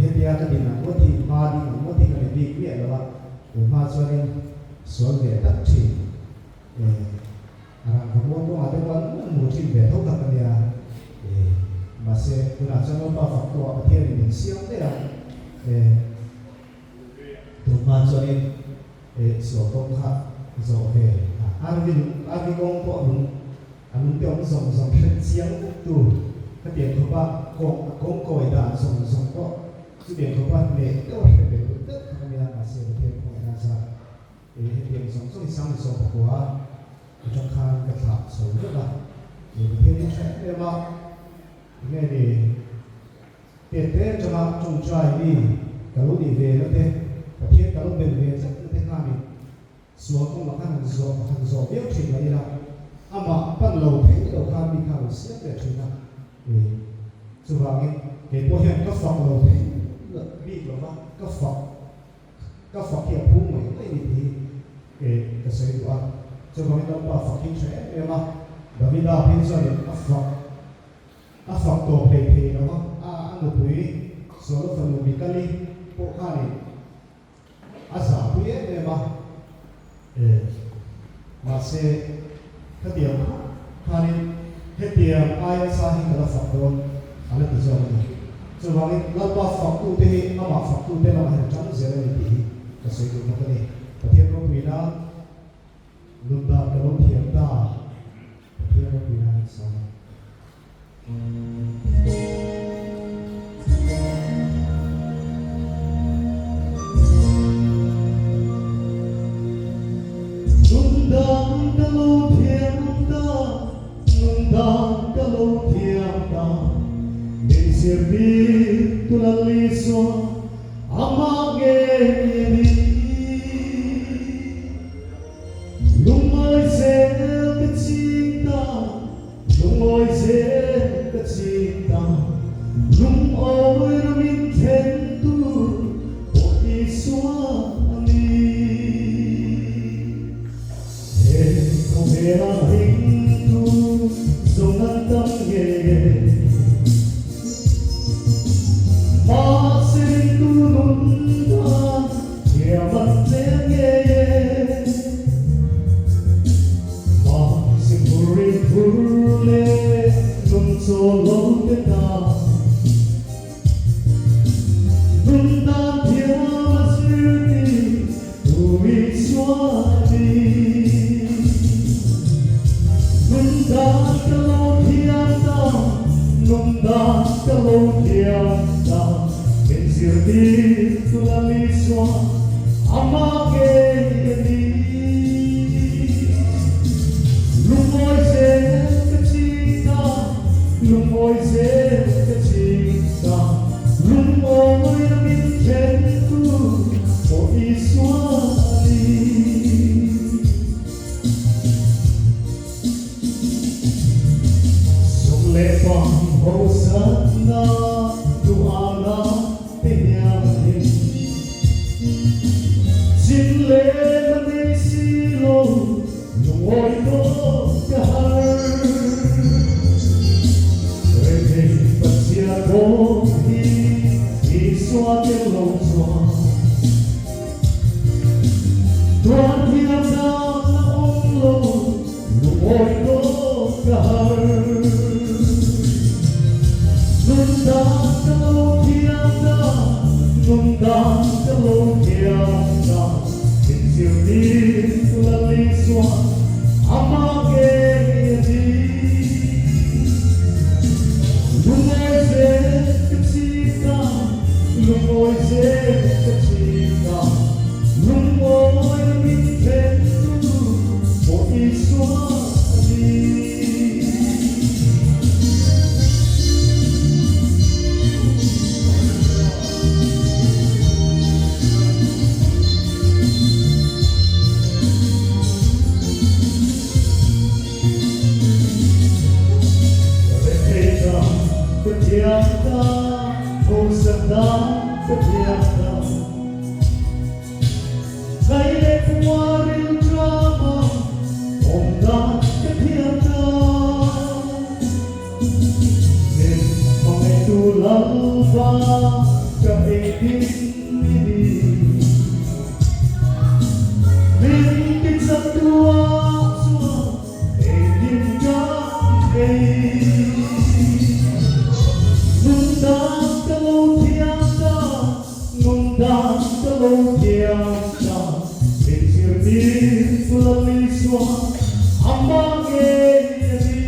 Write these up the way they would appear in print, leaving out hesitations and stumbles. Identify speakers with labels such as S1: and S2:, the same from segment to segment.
S1: he dia ka din ko thi ma di mo thi ka bi ki la ba ma so ni so ve tak chi ara ko mo ko ade wan mo chi ve tho ka ya mà sẽ kuna cho nó bao phật của thiên mình siêu thế là tụi mà cho nên số công khác số về anh công của anh tiếng dòng sinh siêu tu cái tiền của bạn công coi đã dòng có cái tiền của bạn này đâu phải về tất cả những mà sẽ thiên của anh ra tiền dòng số sang số của trong khăn cái tháp số rất là thiên nhiên sẽ để mà nghe đi tiền thế cho mà trồng trái đi cả lúc đi về nó thế cả thiết cả lúc về về rất là thế nào mình xuống không là hàng gió biết chuyện là gì nào mà ban đầu thế đầu khăn đi khảo xét để chuyện nào dù vào cái bộ hiện các phòng đầu thế bị là vad các phòng hiện phú mấy cái gì thì cái xây dựng cho nên nó bảo phòng kinh tế em mà bởi vì đó bên dưới các phòng tổ thể nó anh được quý số lượng phần bị cắt đi bộ khai này giả quý ấy mà sẽ cái điểm khai hết điểm ai sai thì là phật đồn anh là tự do này cho nên là ba phật tu thế mà phật tu thế là hàng trăm giờ này thì cái sự tu nó cái này và thiên công quý đó lúc đó cái lúc thiên ta thiên công quý đó sao nung đam cả lâu thiam ta nên servir tu la liso amage ni nung mai se cái cinta nung mai se cinta lung oi na min then tu o iswa ani he ko vera hing tu zong an tam ye ma se tu nun ta ye man te ye ma se puri so long the dark Brundan Piamas Virti Umi Swati Brundan Kalothianta Nundan Kalothianta Benzirti Tulali Swa Amage Yedi Lumoy Se Lumoy se kacita, lumoy na minkentu o iswali. Sumlepang hosana duana pinyahin, sinle manisilo lumoy ko kahar. Xóa tiếng lồng xóa Toàn thiên ra là ông lô Lục ôi có cả Nung đàn cả lô thiên ra Nung đàn cả lô thiên ra Tình diệu đi là lý xóa Ama ghê đi Nung ôi dễ cái chi ta Lumoy se kacita, lumoy na minkentu o iswali. Reketa ketiakta, hosada. Ngày lễ qua riêng drama ôm ta cái thiên ta nên mong ngày tu lắng va cả Bên cái giấc đua xua để nhìn các cây nung đan cái lâu thiang ta nung đan cái lâu thiang ta bên chiều đi phơi lý xóa amma nghe đi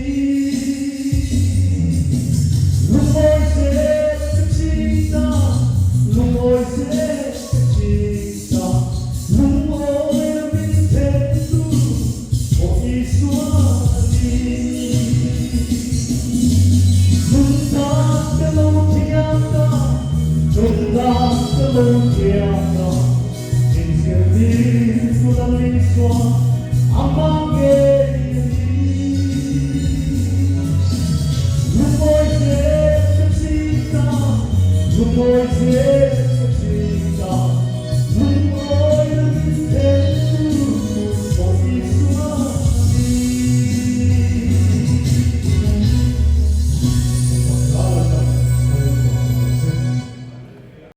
S1: lúc ôi sẽ chỉ ta lúc ôi sẽ chỉ ta lúc ôi bên thế tu ôi xóa đi nung đan cái lâu thiang ta nung đan cái lâu thiang ta bên chiều đi phơi lý xóa amma nghe Tôi sẽ